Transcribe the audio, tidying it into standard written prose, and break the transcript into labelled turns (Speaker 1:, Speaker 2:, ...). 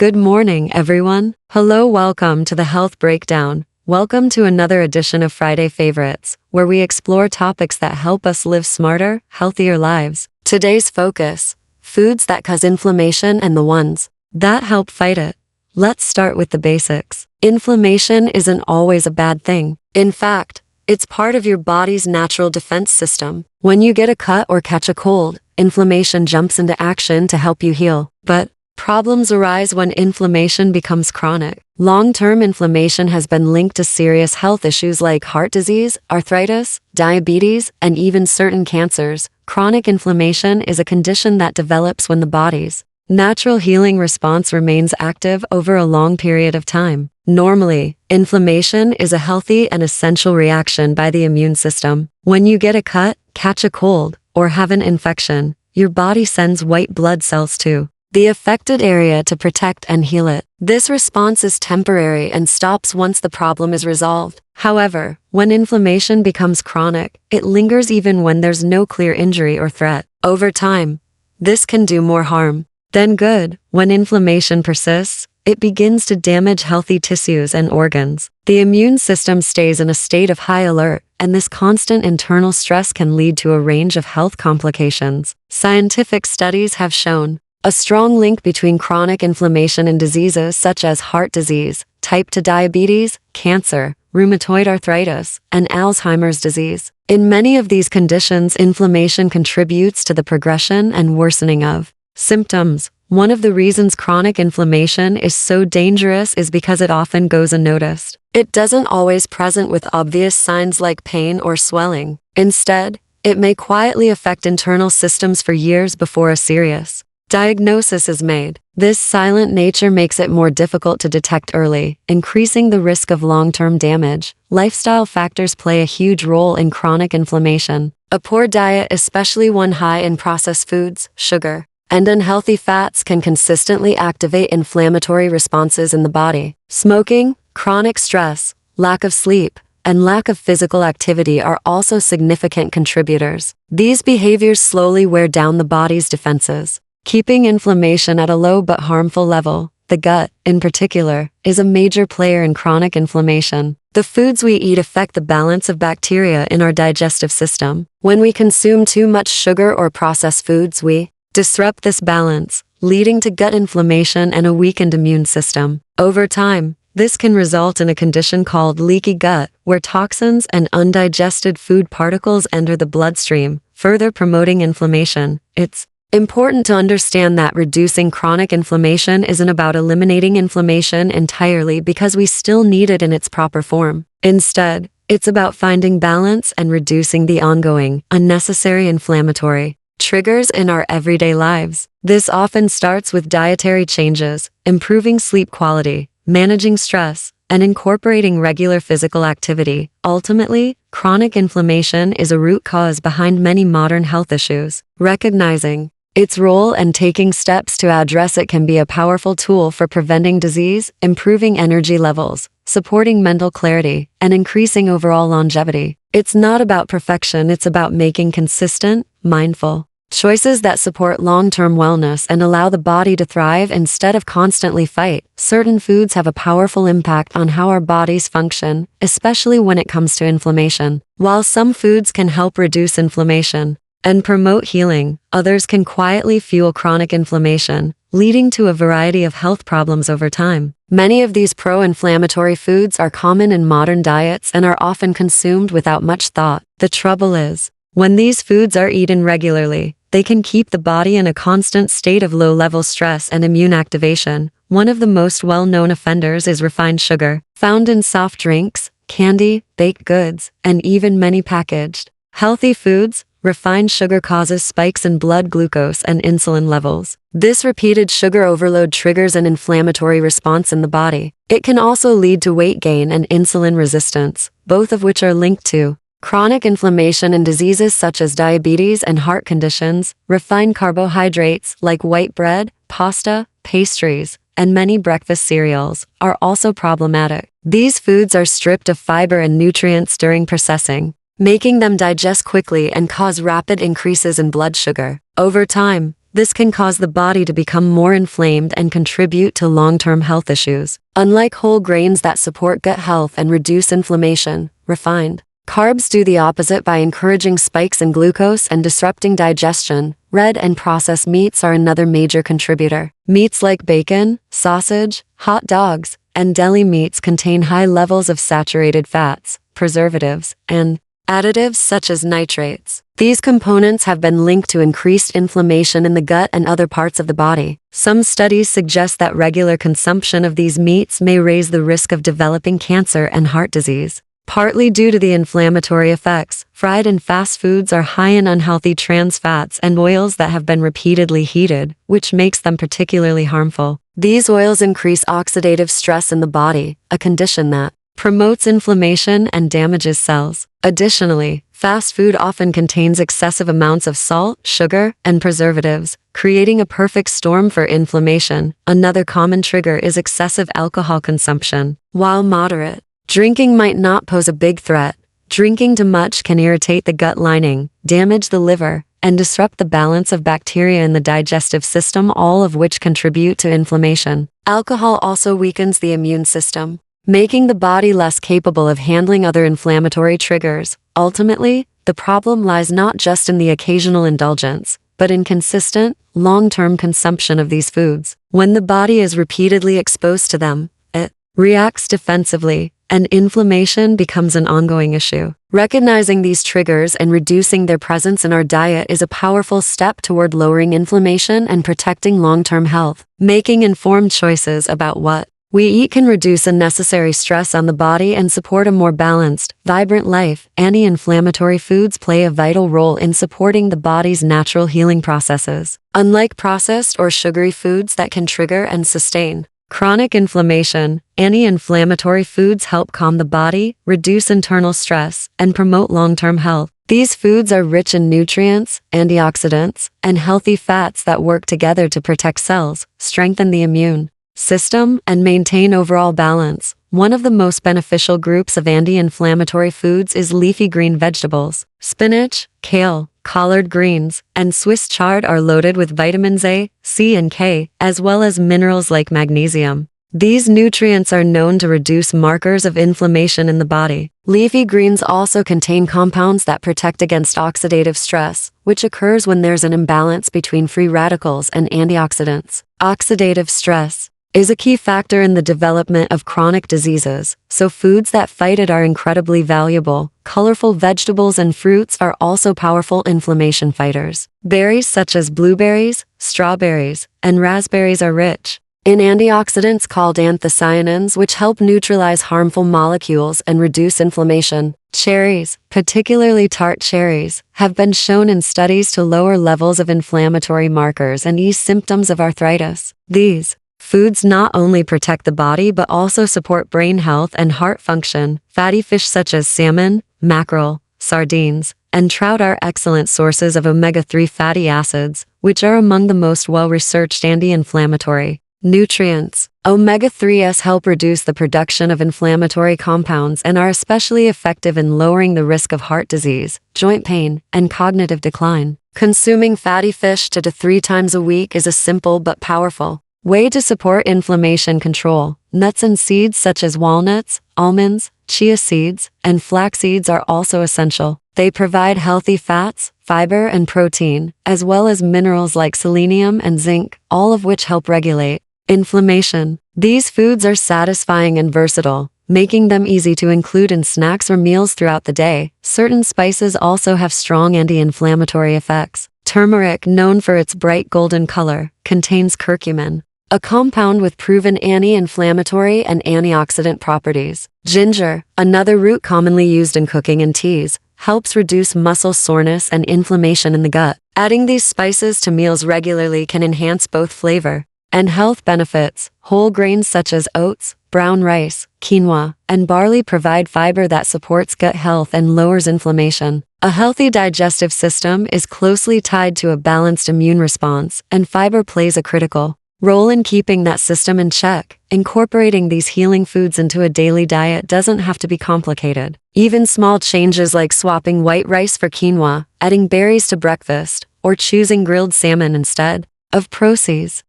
Speaker 1: Good morning, everyone. Hello, welcome to the Health Breakdown. Welcome to another edition of Friday Favorites, where we explore topics that help us live smarter, healthier lives. Today's focus: foods that cause inflammation and the ones that help fight it. Let's start with the basics. Inflammation isn't always a bad thing. In fact, it's part of your body's natural defense system. When you get a cut or catch a cold, inflammation jumps into action to help you heal. But problems arise when inflammation becomes chronic. Long-term inflammation has been linked to serious health issues like heart disease, arthritis, diabetes, and even certain cancers. Chronic inflammation is a condition that develops when the body's natural healing response remains active over a long period of time. Normally, inflammation is a healthy and essential reaction by the immune system. When you get a cut, catch a cold, or have an infection, your body sends white blood cells to the affected area to protect and heal it. This response is temporary and stops once the problem is resolved. However, when inflammation becomes chronic, it lingers even when there's no clear injury or threat. Over time, this can do more harm than good. When inflammation persists, it begins to damage healthy tissues and organs. The immune system stays in a state of high alert, and this constant internal stress can lead to a range of health complications. Scientific studies have shown a strong link between chronic inflammation and diseases such as heart disease, type 2 diabetes, cancer, rheumatoid arthritis, and Alzheimer's disease. In many of these conditions, inflammation contributes to the progression and worsening of symptoms. One of the reasons chronic inflammation is so dangerous is because it often goes unnoticed. It doesn't always present with obvious signs like pain or swelling. Instead, it may quietly affect internal systems for years before a serious diagnosis is made. This silent nature makes it more difficult to detect early, increasing the risk of long-term damage. Lifestyle factors play a huge role in chronic inflammation. A poor diet, especially one high in processed foods, sugar, and unhealthy fats, can consistently activate inflammatory responses in the body. Smoking, chronic stress, lack of sleep, and lack of physical activity are also significant contributors. These behaviors slowly wear down the body's defenses, keeping inflammation at a low but harmful level. The gut, in particular, is a major player in chronic inflammation. The foods we eat affect the balance of bacteria in our digestive system. When we consume too much sugar or processed foods, we disrupt this balance, leading to gut inflammation and a weakened immune system. Over time, this can result in a condition called leaky gut, where toxins and undigested food particles enter the bloodstream, further promoting inflammation. It's important to understand that reducing chronic inflammation isn't about eliminating inflammation entirely, because we still need it in its proper form. Instead, it's about finding balance and reducing the ongoing, unnecessary inflammatory triggers in our everyday lives. This often starts with dietary changes, improving sleep quality, managing stress, and incorporating regular physical activity. Ultimately, chronic inflammation is a root cause behind many modern health issues. Recognizing its role and taking steps to address it can be a powerful tool for preventing disease, improving energy levels, supporting mental clarity, and increasing overall longevity. It's not about perfection, it's about making consistent, mindful choices that support long-term wellness and allow the body to thrive instead of constantly fight. Certain foods have a powerful impact on how our bodies function, especially when it comes to inflammation. While some foods can help reduce inflammation and promote healing, others can quietly fuel chronic inflammation, leading to a variety of health problems over time. Many of these pro-inflammatory foods are common in modern diets and are often consumed without much thought. The trouble is, when these foods are eaten regularly, they can keep the body in a constant state of low-level stress and immune activation. One of the most well-known offenders is refined sugar, found in soft drinks, candy, baked goods, and even many packaged healthy foods. Refined sugar causes spikes in blood glucose and insulin levels. This repeated sugar overload triggers an inflammatory response in the body. It can also lead to weight gain and insulin resistance, both of which are linked to chronic inflammation and diseases such as diabetes and heart conditions. Refined carbohydrates like white bread, pasta, pastries, and many breakfast cereals are also problematic. These foods are stripped of fiber and nutrients during processing, making them digest quickly and cause rapid increases in blood sugar. Over time, This can cause the body to become more inflamed and contribute to long-term health issues. Unlike whole grains that support gut health and reduce inflammation, refined carbs do the opposite by encouraging spikes in glucose and disrupting digestion. Red and processed meats are another major contributor. Meats like bacon, sausage, hot dogs, and deli meats contain high levels of saturated fats, preservatives, and additives such as nitrates. These components have been linked to increased inflammation in the gut and other parts of the body. Some studies suggest that regular consumption of these meats may raise the risk of developing cancer and heart disease. Partly due to the inflammatory effects, fried and fast foods are high in unhealthy trans fats and oils that have been repeatedly heated, which makes them particularly harmful. These oils increase oxidative stress in the body, a condition that promotes inflammation and damages cells. Additionally, fast food often contains excessive amounts of salt, sugar, and preservatives, creating a perfect storm for inflammation. Another common trigger is excessive alcohol consumption. While moderate drinking might not pose a big threat, drinking too much can irritate the gut lining, damage the liver, and disrupt the balance of bacteria in the digestive system, all of which contribute to inflammation. Alcohol also weakens the immune system, making the body less capable of handling other inflammatory triggers. Ultimately, the problem lies not just in the occasional indulgence, but in consistent, long-term consumption of these foods. When the body is repeatedly exposed to them, it reacts defensively, and inflammation becomes an ongoing issue. Recognizing these triggers and reducing their presence in our diet is a powerful step toward lowering inflammation and protecting long-term health. Making informed choices about what we eat can reduce unnecessary stress on the body and support a more balanced, vibrant life. Anti-inflammatory foods play a vital role in supporting the body's natural healing processes. Unlike processed or sugary foods that can trigger and sustain chronic inflammation, anti-inflammatory foods help calm the body, reduce internal stress, and promote long-term health. These foods are rich in nutrients, antioxidants, and healthy fats that work together to protect cells, strengthen the immune system, and maintain overall balance. One of the most beneficial groups of anti-inflammatory foods is leafy green vegetables. Spinach, kale, collard greens, and Swiss chard are loaded with vitamins A, C, and K, as well as minerals like magnesium. These nutrients are known to reduce markers of inflammation in the body. Leafy greens also contain compounds that protect against oxidative stress, which occurs when there's an imbalance between free radicals and antioxidants. Oxidative stress is a key factor in the development of chronic diseases, so foods that fight it are incredibly valuable. Colorful vegetables and fruits are also powerful inflammation fighters. Berries such as blueberries, strawberries, and raspberries are rich in antioxidants called anthocyanins, which help neutralize harmful molecules and reduce inflammation. Cherries, particularly tart cherries, have been shown in studies to lower levels of inflammatory markers and ease symptoms of arthritis. These foods not only protect the body but also support brain health and heart function. Fatty fish such as salmon, mackerel, sardines, and trout are excellent sources of omega-3 fatty acids, which are among the most well-researched anti-inflammatory nutrients. Omega-3s help reduce the production of inflammatory compounds and are especially effective in lowering the risk of heart disease, joint pain, and cognitive decline. Consuming fatty fish 2 to 3 times a week is a simple but powerful way to support inflammation control. Nuts and seeds such as walnuts, almonds, chia seeds, and flax seeds are also essential. They provide healthy fats, fiber, and protein, as well as minerals like selenium and zinc, all of which help regulate inflammation. These foods are satisfying and versatile, making them easy to include in snacks or meals throughout the day. Certain spices also have strong anti-inflammatory effects. Turmeric, known for its bright golden color, contains curcumin, a compound with proven anti-inflammatory and antioxidant properties. Ginger, another root commonly used in cooking and teas, helps reduce muscle soreness and inflammation in the gut. Adding these spices to meals regularly can enhance both flavor and health benefits. Whole grains such as oats, brown rice, quinoa, and barley provide fiber that supports gut health and lowers inflammation. A healthy digestive system is closely tied to a balanced immune response, and fiber plays a critical role in keeping that system in check. Incorporating these healing foods into a daily diet doesn't have to be complicated. Even small changes like swapping white rice for quinoa, adding berries to breakfast, or choosing grilled salmon instead of proceeds.